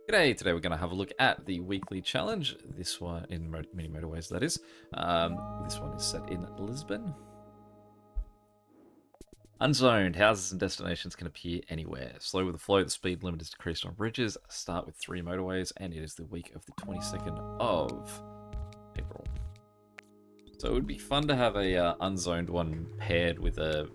G'day, today we're going to have a look at the weekly challenge. This one in Mini Motorways, that is. This one is set in Lisbon. Unzoned, houses and destinations can appear anywhere. Slow with the flow, the speed limit is decreased on bridges. Start with 3 motorways, and it is the week of the 22nd of April. So it would be fun to have a unzoned one paired with a...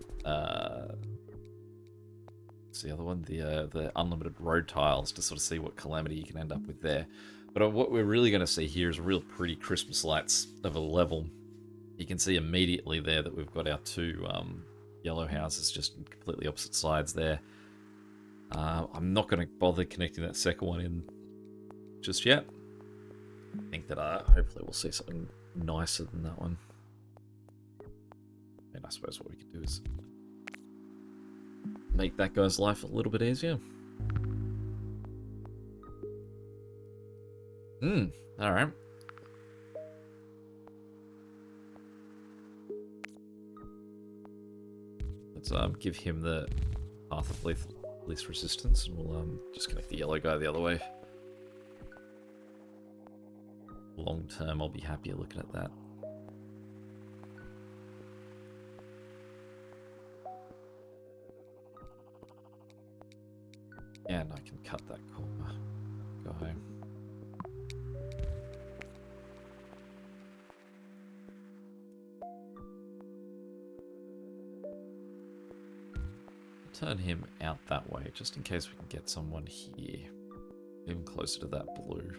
what's the other one? The unlimited road tiles to sort of see what calamity you can end up with there. But what we're really going to see here is real pretty Christmas lights of a level. You can see immediately there that we've got our two yellow houses just completely opposite sides there. I'm not going to bother connecting that second one in just yet. I think that hopefully we'll see something nicer than that one. And I suppose what we could do is make that guy's life a little bit easier. Alright. Let's give him the path of least resistance, and we'll just connect the yellow guy the other way. Long term, I'll be happier looking at that. And I can cut that corner. Go home. Turn him out that way, just in case we can get someone here. Even closer to that blue.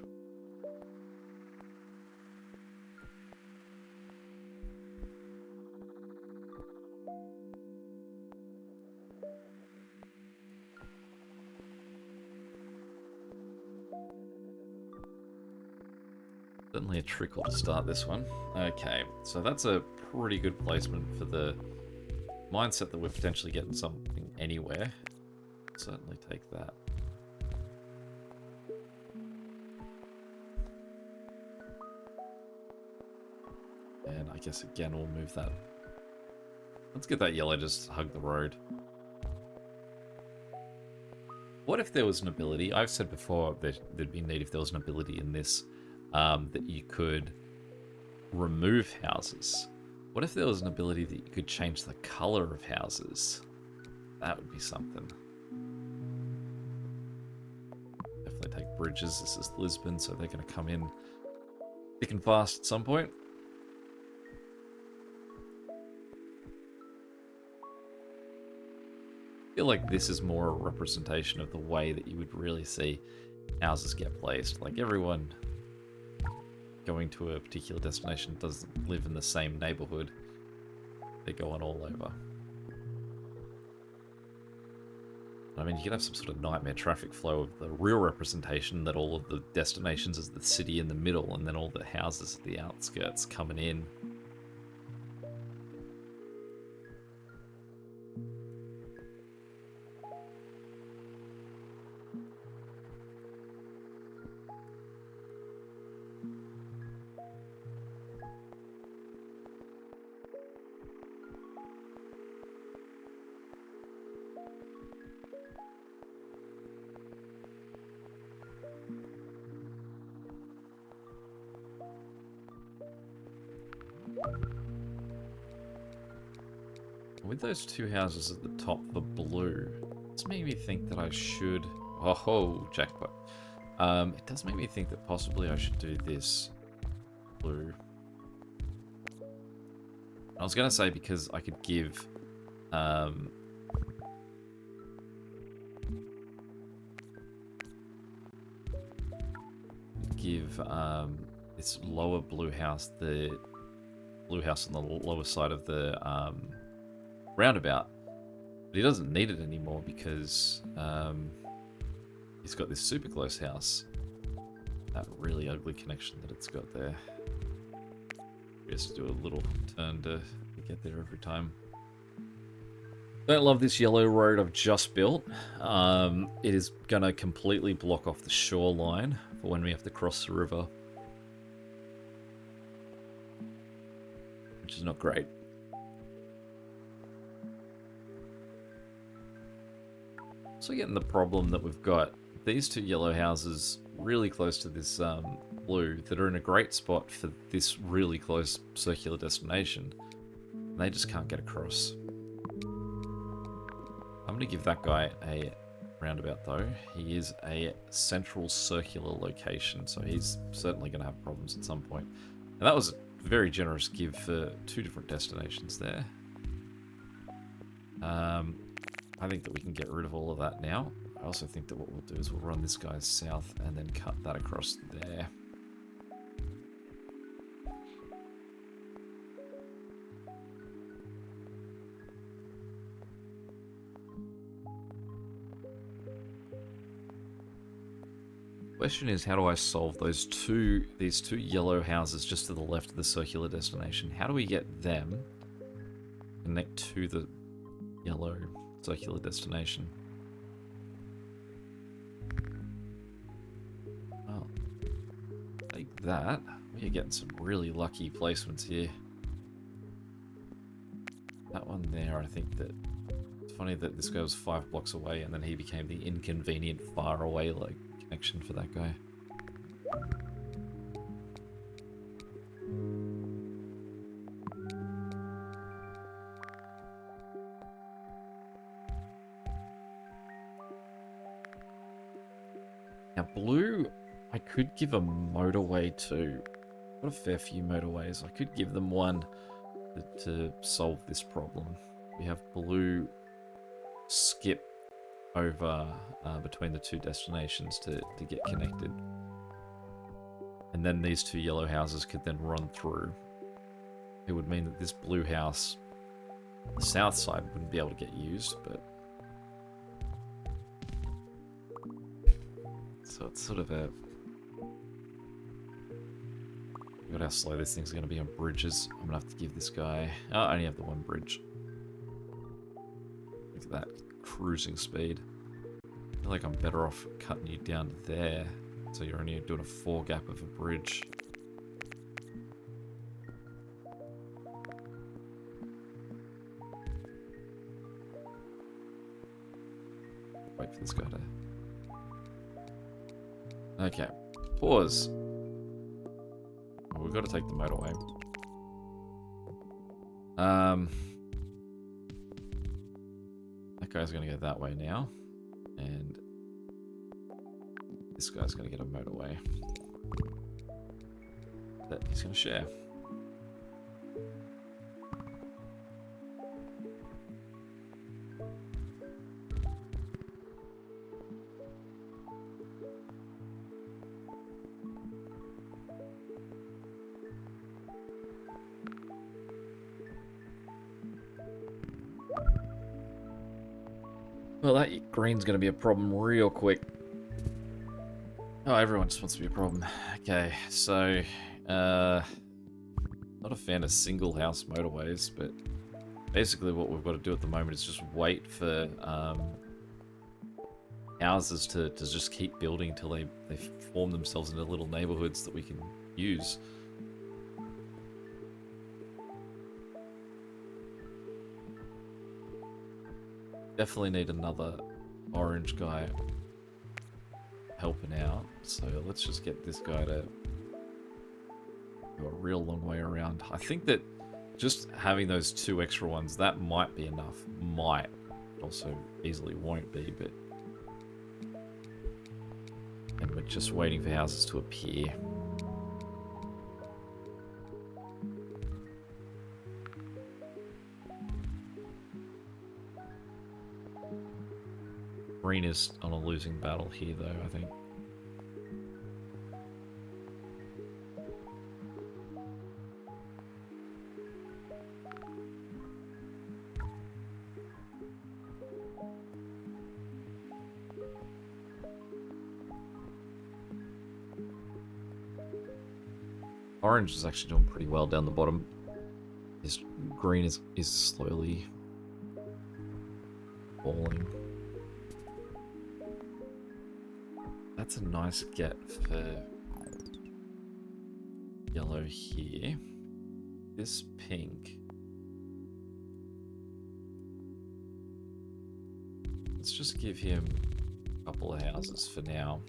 Certainly a trickle to start this one. Okay, so that's a pretty good placement for the mindset that we're potentially getting something anywhere. Certainly take that. And I guess again we'll move that. Let's get that yellow just hug the road. What if there was an ability? I've said before that there'd be neat if there was an ability in this that you could remove houses. What if there was an ability that you could change the color of houses? That would be something. Definitely take bridges. This is Lisbon, so they're going to come in thick and fast at some point. I feel like this is more a representation of the way that you would really see houses get placed. Like everyone going to a particular destination doesn't live in the same neighborhood. They're going all over. I mean, you could have some sort of nightmare traffic flow of the real representation that all of the destinations is the city in the middle and then all the houses at the outskirts coming in. With those two houses at the top for blue, it's made me think that I should... Oh, jackpot. It does make me think that possibly I should do this blue. I was going to say because I could give... this lower blue house, the blue house on the lower side of the roundabout, but he doesn't need it anymore because he's got this super close house. That really ugly connection that it's got there. He has to do a little turn to get there every time. Don't love this yellow road I've just built. It is going to completely block off the shoreline for when we have to cross the river, which is not great. So getting the problem that we've got these two yellow houses really close to this blue that are in a great spot for this really close circular destination. And they just can't get across. I'm going to give that guy a roundabout though. He is a central circular location, so he's certainly going to have problems at some point. And that was a very generous give for 2 different destinations there. I think that we can get rid of all of that now. I also think that what we'll do is we'll run this guy south and then cut that across there. Question is, how do I solve these two yellow houses just to the left of the circular destination? How do we get them connect to the yellow circular destination? Oh, like that. We're getting some really lucky placements here. That one there, I think that it's funny that this guy was 5 blocks away and then he became the inconvenient far away like connection for that guy. Now blue, I could give a motorway to. I've got a fair few motorways. I could give them one to solve this problem. We have blue skip over between the 2 destinations to get connected. And then these 2 yellow houses could then run through. It would mean that this blue house, the south side, wouldn't be able to get used, but... So it's sort of a... Look at how slow this thing's going to be on bridges. I'm going to have to give this guy... Oh, I only have the 1 bridge. Look at that cruising speed. I feel like I'm better off cutting you down to there, so you're only doing a 4 gap of a bridge. Wait for this guy to... Okay, pause. Well, we've got to take the motorway. That guy's going to go that way now. And this guy's going to get a motorway that he's going to share. Well, that green's going to be a problem real quick. Oh, everyone just wants to be a problem. Okay, so, not a fan of single house motorways, but basically what we've got to do at the moment is just wait for houses to just keep building until they form themselves into little neighborhoods that we can use. Definitely need another orange guy helping out. So let's just get this guy to go a real long way around. I think that just having those 2 extra ones, that might be enough. Might. Also easily won't be, but... And we're just waiting for houses to appear. Green is on a losing battle here, though, I think. Orange is actually doing pretty well down the bottom. His green is slowly falling. That's a nice get for yellow here. This pink. Let's just give him a couple of houses for now.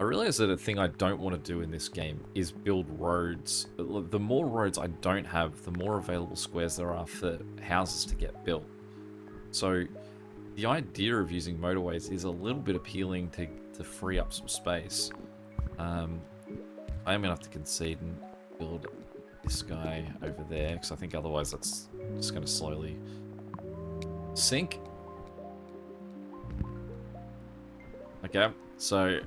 I realize that a thing I don't want to do in this game is build roads. The more roads I don't have, the more available squares there are for houses to get built. So the idea of using motorways is a little bit appealing to free up some space. I am going to have to concede and build this guy over there, because I think otherwise that's just going to slowly sink. Okay, so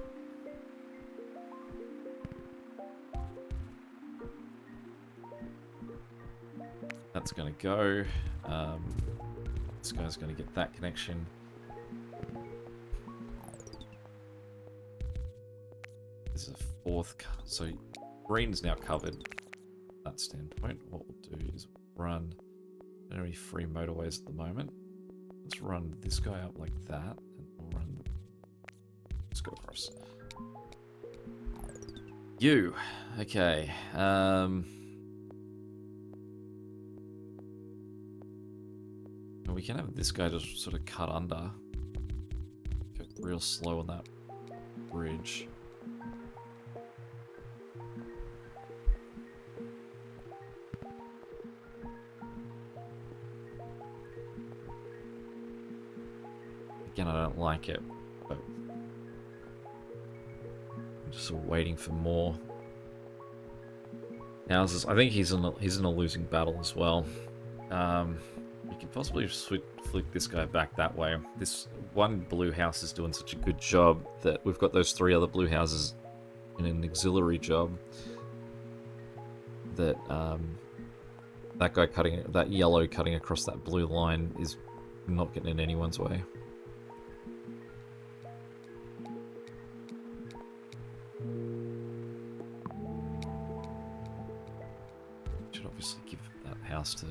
that's going to go. This guy's going to get that connection. This is a fourth, so green's now covered. That standpoint, what we'll do is run. Don't have any free motorways at the moment. Let's run this guy up like that, and we'll run. Let's go across. You, okay. We can have this guy just sort of cut under. Go real slow on that bridge. Again, I don't like it, but I'm just sort of waiting for more houses. I think he's in a losing battle as well. We could possibly flick this guy back that way. This one blue house is doing such a good job that we've got those 3 other blue houses in an auxiliary job. That that guy that yellow cutting across that blue line is not getting in anyone's way. Should obviously give that house to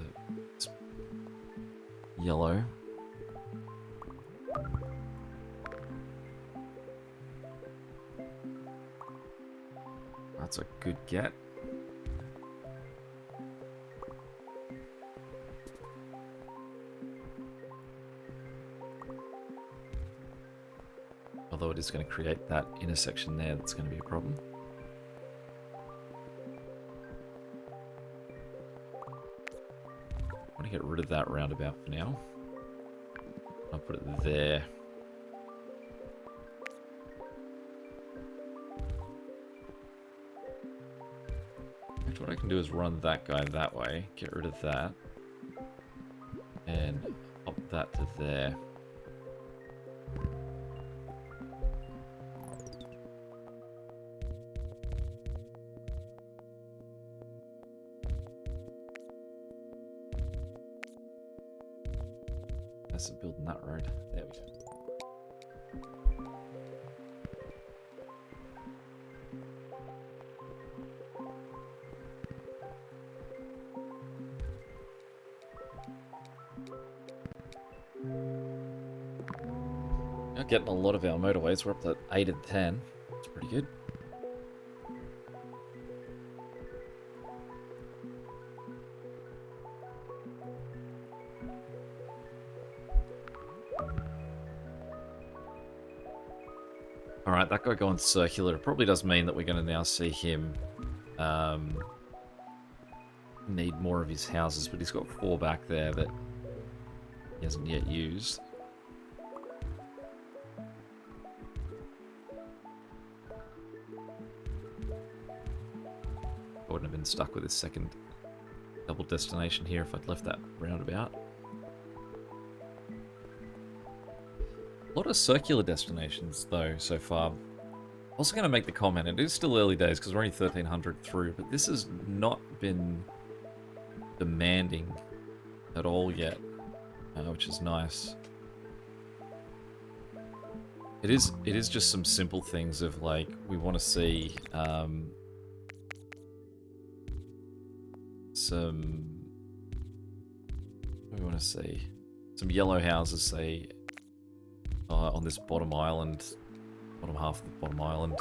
yellow. That's a good get. Although it is going to create that intersection there, that's going to be a problem. I want to get rid of that roundabout for now. I'll put it there. Actually, what I can do is run that guy that way, get rid of that, and pop that to there. That's building that road. There we go. We're getting a lot of our motorways. We're up to 8 and 10. It's pretty good. Alright, that guy going circular. It probably does mean that we're going to now see him need more of his houses, but he's got 4 back there that he hasn't yet used. I wouldn't have been stuck with his second double destination here if I'd left that roundabout. A lot of circular destinations, though, so far. Also going to make the comment, it is still early days because we're only 1300 through, but this has not been demanding at all yet, which is nice. It is just some simple things of, like, we want to see some yellow houses, say, on this bottom island, bottom half of the bottom island.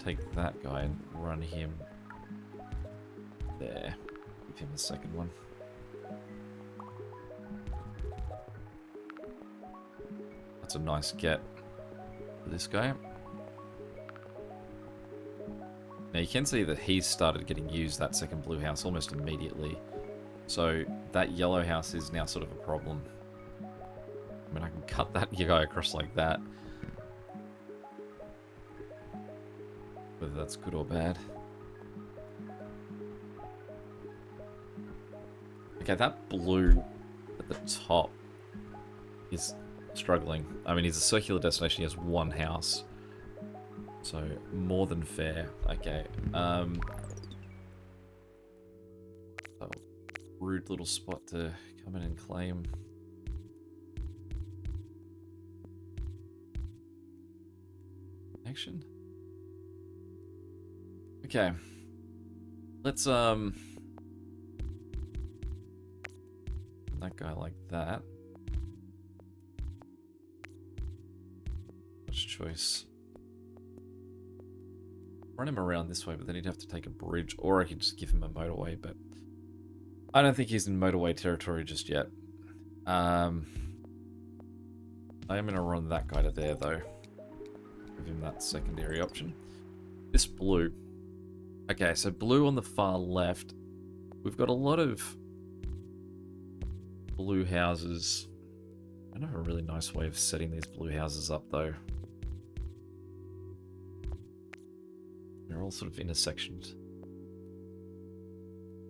Take that guy and run him there. Give him the second one. It's a nice get for this guy. Now you can see that he's started getting used, that second blue house, almost immediately. So that yellow house is now sort of a problem. I mean, I can cut that guy across like that. Whether that's good or bad. Okay, that blue at the top is struggling. I mean, he's a circular destination. He has one house. So, more than fair. Okay. Oh, rude little spot to come in and claim. Action. Okay. Let's, that guy like that. Much choice. Run him around this way, but then he'd have to take a bridge, or I could just give him a motorway, but I don't think he's in motorway territory just yet. I am going to run that guy to there, though. Give him that secondary option. This blue. Okay, so blue on the far left. We've got a lot of blue houses. I don't have a really nice way of setting these blue houses up, though. They're all sort of intersections.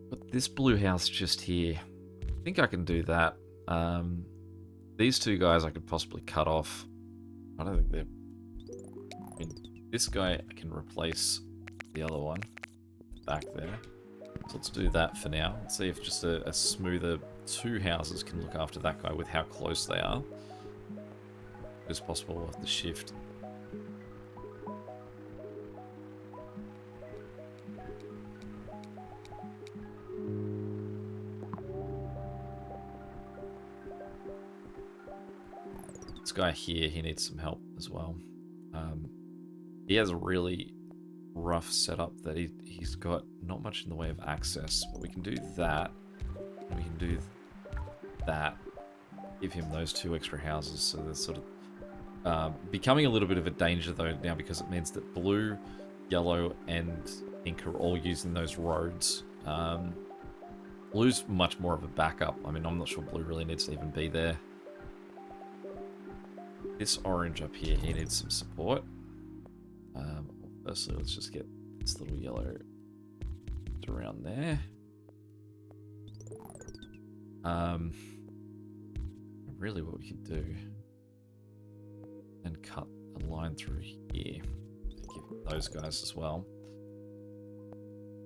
But this blue house just here, I think I can do that. These two guys I could possibly cut off. I don't think they're... I mean, this guy I can replace the other one back there. So let's do that for now. Let's see if just a smoother two houses can look after that guy with how close they are. It's possible we'll have to shift. This guy here, he needs some help as well. He has a really rough setup that he's got not much in the way of access, but we can do that, and we can do that. Give him those two extra houses, so they're sort of becoming a little bit of a danger though now, because it means that blue, yellow, and pink are all using those roads. Blue's much more of a backup. I mean, I'm not sure blue really needs to even be there. This orange up here, he needs some support. Firstly, let's just get this little yellow around there. Really what we could do, and cut a line through here to give those guys as well.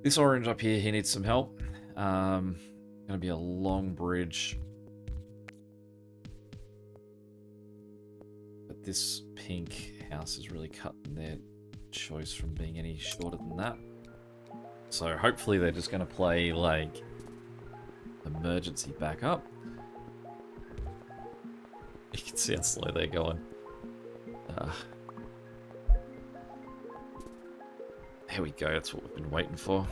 This orange up here, he needs some help. Gonna be a long bridge. But this pink house is really cutting their choice from being any shorter than that. So hopefully they're just going to play like emergency backup. You can see how slow they're going. There we go, that's what we've been waiting for.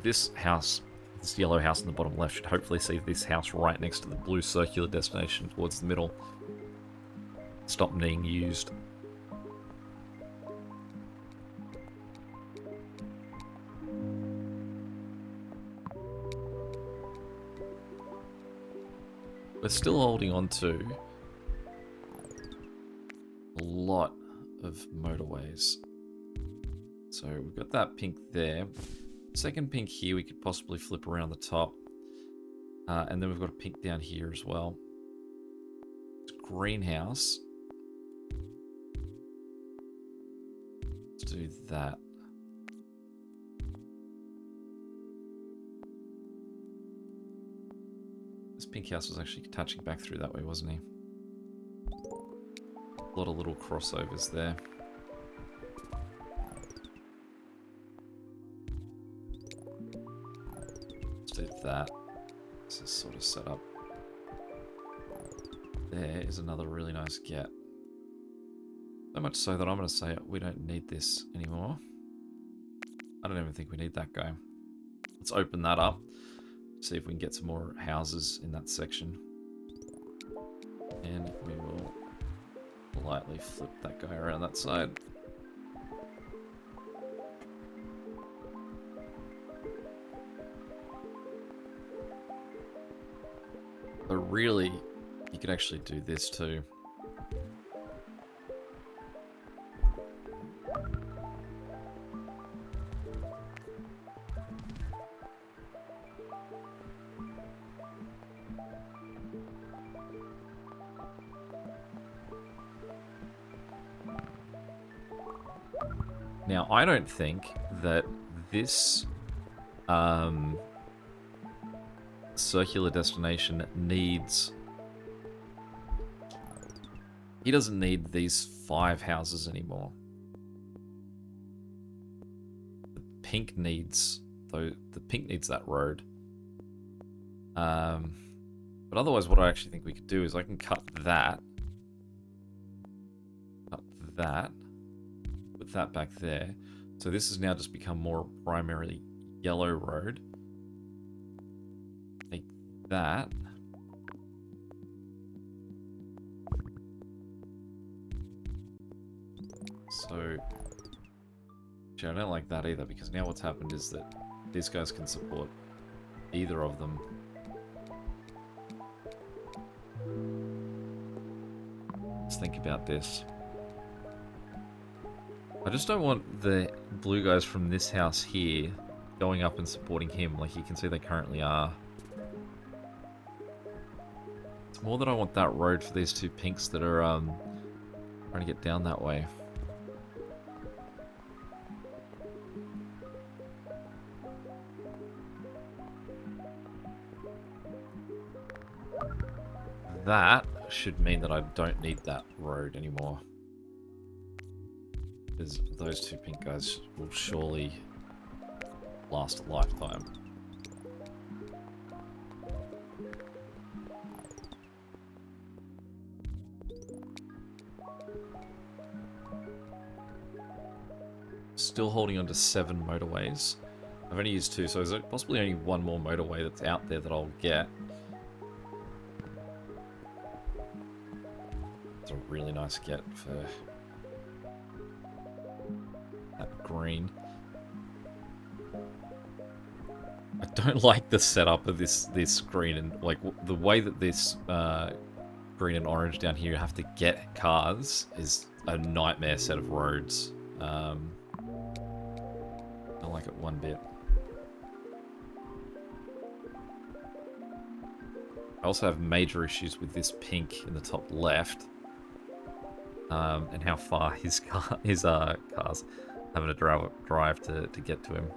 This house, this yellow house in the bottom left, should hopefully see this house right next to the blue circular destination towards the middle. Stop being used. We're still holding on to a lot of motorways. So we've got that pink there. Second pink here, we could possibly flip around the top. And then we've got a pink down here as well. It's greenhouse. Let's do that. This pink house was actually touching back through that way, wasn't he? A lot of little crossovers there. Do that. This is sort of set up. There is another really nice get. So much so that I'm going to say we don't need this anymore. I don't even think we need that guy. Let's open that up. See if we can get some more houses in that section. And we will lightly flip that guy around that side. But really, you could actually do this too. Now, I don't think that this circular destination needs... He doesn't need these 5 houses anymore. The pink needs that road. But otherwise, what I actually think we could do is I can cut that. Cut that. Put that back there. So this has now just become more primarily yellow road. Take that. So, actually, I don't like that either, because now what's happened is that these guys can support either of them. Let's think about this. I just don't want the blue guys from this house here going up and supporting him like you can see they currently are. It's more that I want that road for these 2 pinks that are trying to get down that way. That should mean that I don't need that road anymore. Because those 2 pink guys will surely last a lifetime. Still holding on to 7 motorways. I've only used 2, so there's possibly only 1 more motorway that's out there that I'll get. It's a really nice get for that green. I don't like the setup of this green, and like the way that this green and orange down here have to get cars is a nightmare set of roads. I don't like it one bit. I also have major issues with this pink in the top left. And how far his car's having to drive to get to him.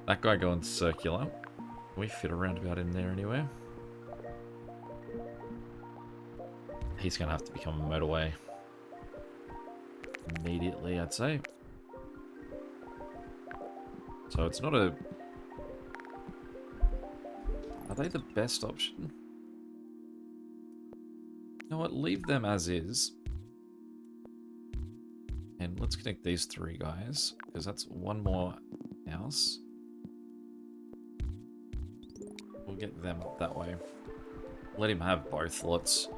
That guy going circular. Can we fit a roundabout in there anywhere? He's going to have to become a motorway immediately, I'd say. So it's not a... Are they the best option? You know what? Leave them as is. And let's connect these 3 guys, because that's 1 more house. We'll get them up that way. Let him have both lots.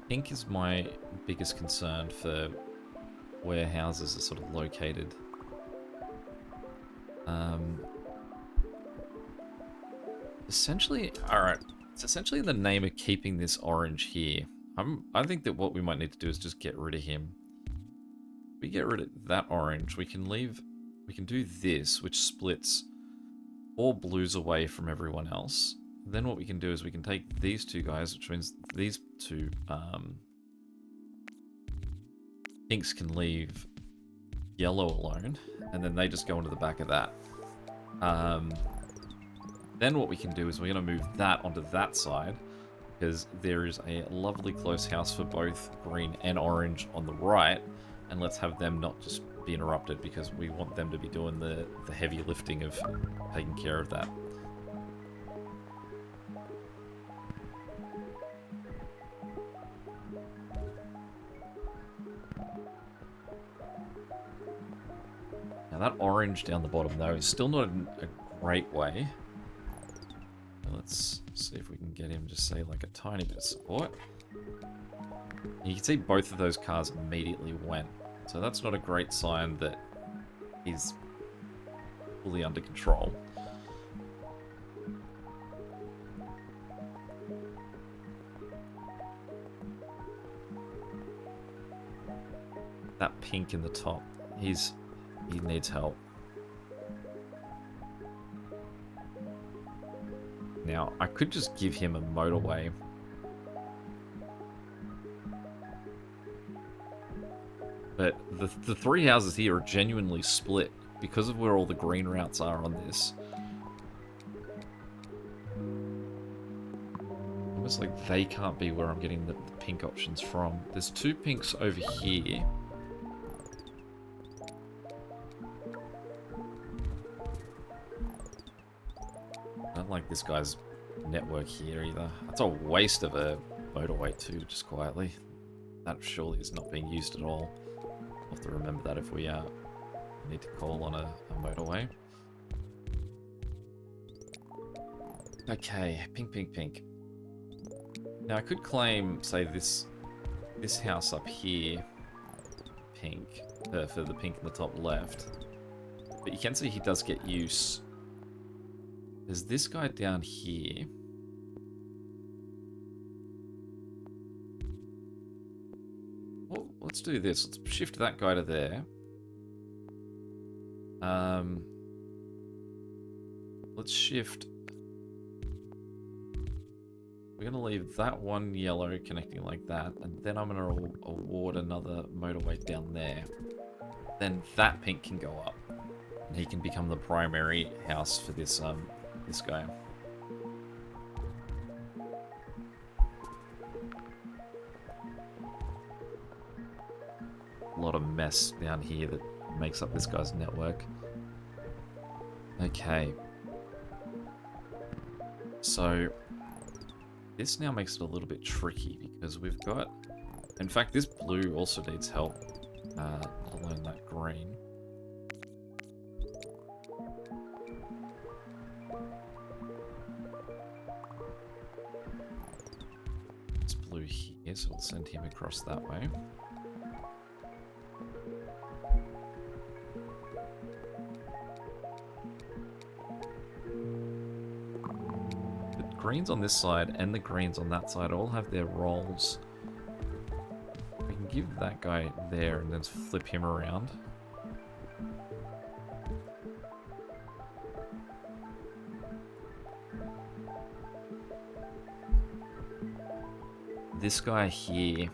Pink is my biggest concern for where houses are sort of located. Essentially, alright, it's essentially in the name of keeping this orange here. I think that what we might need to do is just get rid of him. If we get rid of that orange, we can do this, which splits all blues away from everyone else. Then what we can do is we can take these 2 guys, which means these 2 pinks can leave yellow alone, and then they just go into the back of that. Then what we can do is we're going to move that onto that side, because there is a lovely close house for both green and orange on the right, And let's have them not just be interrupted, because we want them to be doing the heavy lifting of taking care of that. Now that orange down the bottom though is still not a great way. So let's see if we can get him just say like a tiny bit of support. You can see both of those cars immediately went. So that's not a great sign that he's fully under control. That pink in the top, he needs help. Now, I could just give him a motorway. But the three houses here are genuinely split because of where all the green routes are on this. Almost like they can't be where I'm getting the pink options from. There's two pinks over here. I don't like this guy's network here either. That's a waste of a motorway too, just quietly. That surely is not being used at all. We'll have to remember that if we need to call on a motorway. Okay, pink, pink, pink. Now I could claim, say, this house up here, pink, for the pink in the top left. But you can see he does get use. There's this guy down here. Well, let's do this. Let's shift that guy to there. Let's shift. We're going to leave that one yellow connecting like that, and then I'm going to award another motorway down there. Then that pink can go up, and he can become the primary house for this this guy. A lot of mess down here that makes up this guy's network. Okay. So this now makes it a little bit tricky because we've got... In fact, this blue also needs help, let alone that green. It's blue here, so we'll send him across that way. Greens on this side and the greens on that side all have their roles. We can give that guy there and then flip him around. This guy here,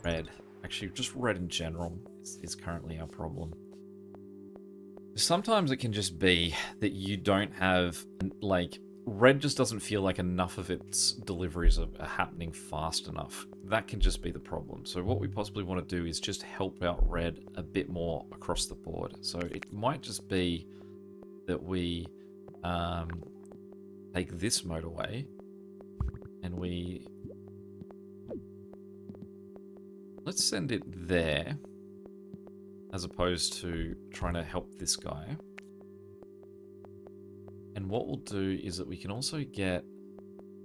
red, actually just red in general, is currently our problem. Sometimes it can just be that you don't have, like, red just doesn't feel like enough of its deliveries are happening fast enough. That can just be the problem. So what we possibly want to do is just help out red a bit more across the board. So it might just be that we take this motorway and let's send it there as opposed to trying to help this guy. And what we'll do is that we can also get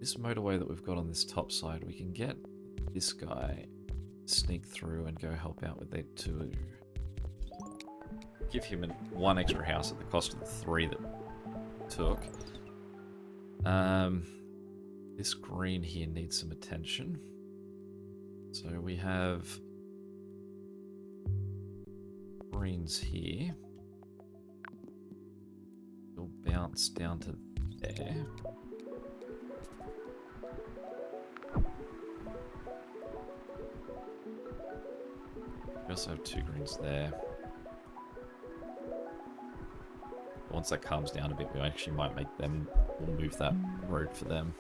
this motorway that we've got on this top side. We can get this guy, sneak through and go help out with that too. Give him one extra house at the cost of the 3 that we took. This green here needs some attention. So we have greens here. We'll bounce down to there. We also have 2 greens there. Once that calms down a bit, we actually might make them, we'll move that road for them.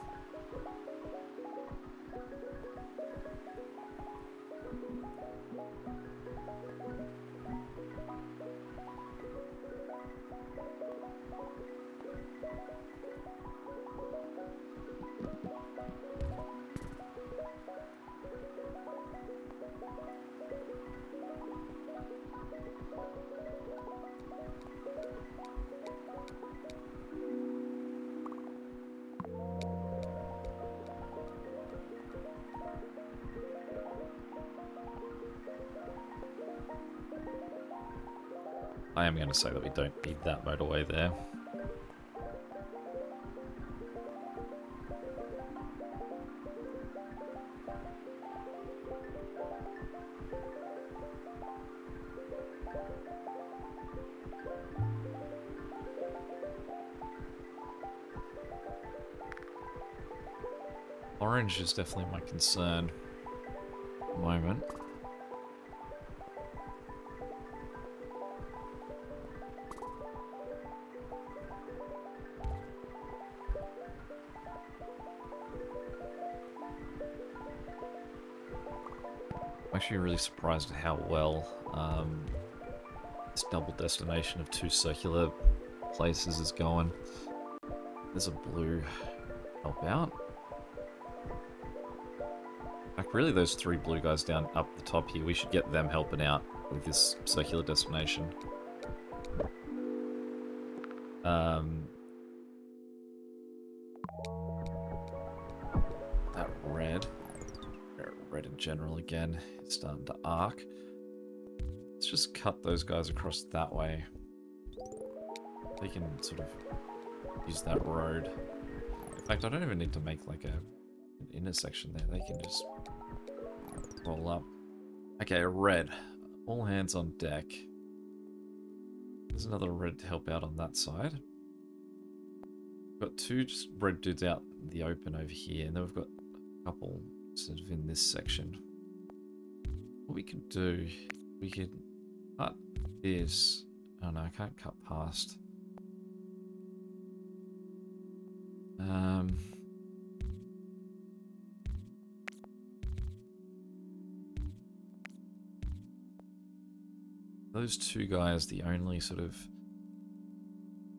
I am going to say that we don't need that motorway there. Orange is definitely my concern at the moment. I'm actually really surprised at how well this double destination of 2 circular places is going. There's a blue help out. Like, really, those 3 blue guys down up the top here, we should get them helping out with this circular destination. That red in general again is starting to arc. Let's just cut those guys across that way. They can sort of use that road. In fact, I don't even need to make like an intersection there. They can just roll up. Okay, red. All hands on deck. There's another red to help out on that side. We've got 2 just red dudes out in the open over here, and then we've got a couple sort of in this section. What we can do, we could cut this. Oh no, I can't cut past. Those 2 guys, the only sort of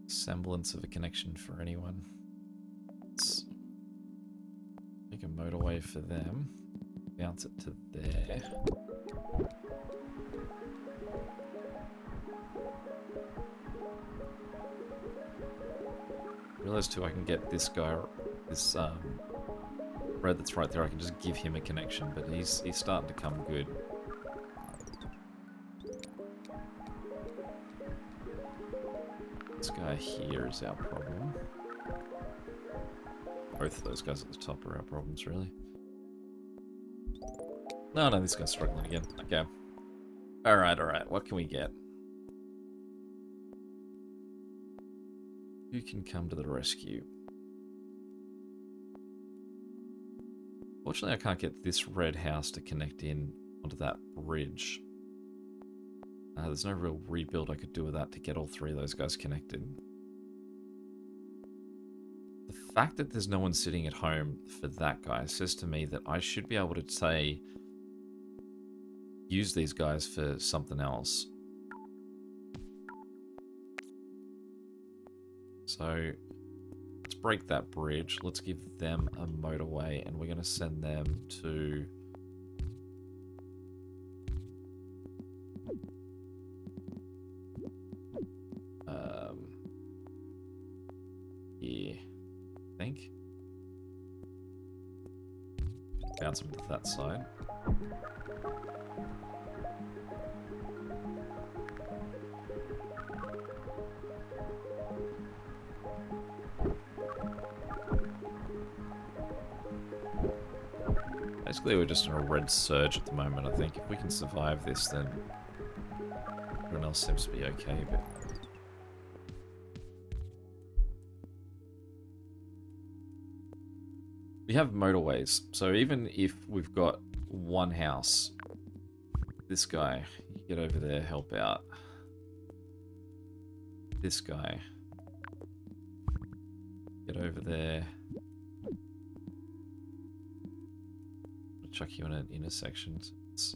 semblance of a connection for anyone. Let's make a motorway for them. Bounce it to there. Realize too, I can get this guy, this red that's right there. I can just give him a connection, but he's starting to come good. This guy here is our problem. Both of those guys at the top are our problems, really. No, this guy's struggling again. Okay. Alright. What can we get? Who can come to the rescue? Fortunately, I can't get this red house to connect in onto that bridge. There's no real rebuild I could do with that to get all 3 of those guys connected. The fact that there's no one sitting at home for that guy says to me that I should be able to say, use these guys for something else. So let's break that bridge. Let's give them a motorway, and we're going to send them to here, I think. Bounce them to that side. Basically, we're just in a red surge at the moment, I think. If we can survive this, then everyone else seems to be okay, but... We have motorways, so even if we've got one house, this guy, you get over there, help out. This guy, get over there. I'll chuck you in an intersection. So let's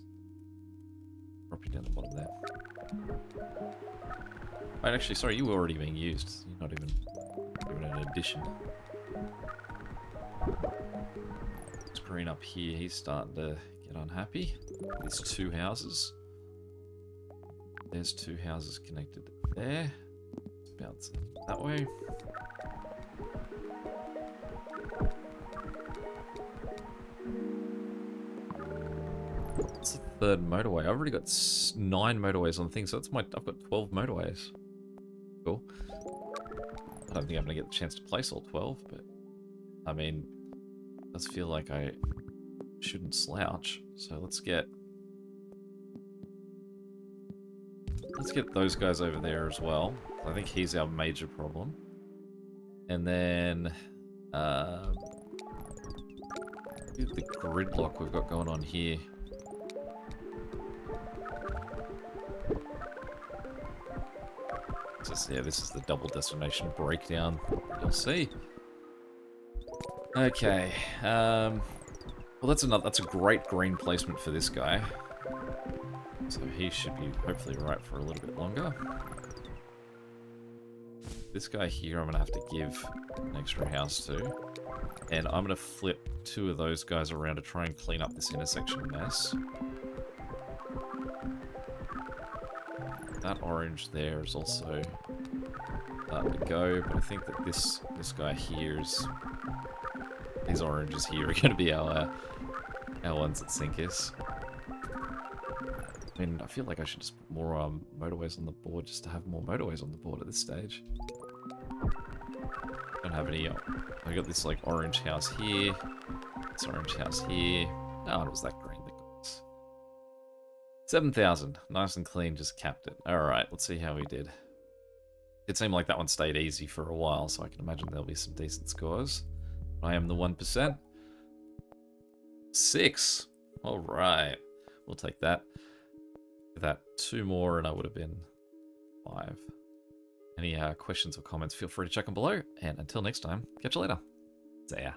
drop you down the bottom there. Right, actually, sorry, you were already being used. You're not even an addition. Green up here, he's starting to get unhappy. There's 2 houses. There's 2 houses connected there. Bounce it that way. It's the 3rd motorway. I've already got 9 motorways on the thing, so that's I've got 12 motorways. Cool. I don't think I'm gonna get the chance to place all 12, but I mean, it does feel like I shouldn't slouch. So let's get those guys over there as well. I think he's our major problem. And then the gridlock we've got going on here. Yeah, this is the double destination breakdown. You'll see. Okay. Well, that's a great green placement for this guy. So he should be hopefully right for a little bit longer. This guy here I'm going to have to give an extra house to. And I'm going to flip 2 of those guys around to try and clean up this intersection mess. That orange there is also starting to go, but I think that this guy here is... These oranges here are going to be our ones that sink us. I mean, I feel like I should just put more motorways on the board just to have more motorways on the board at this stage. Don't have any... I got this like orange house here, this orange house here. Oh, it was that green that got us. 7,000, nice and clean, just capped it. Alright, let's see how we did. It seemed like that one stayed easy for a while, so I can imagine there'll be some decent scores. I am the 1%. 6. Alright. We'll take that. Give that 2 more and I would have been 5. Any questions or comments, feel free to check them below. And until next time, catch you later. See ya.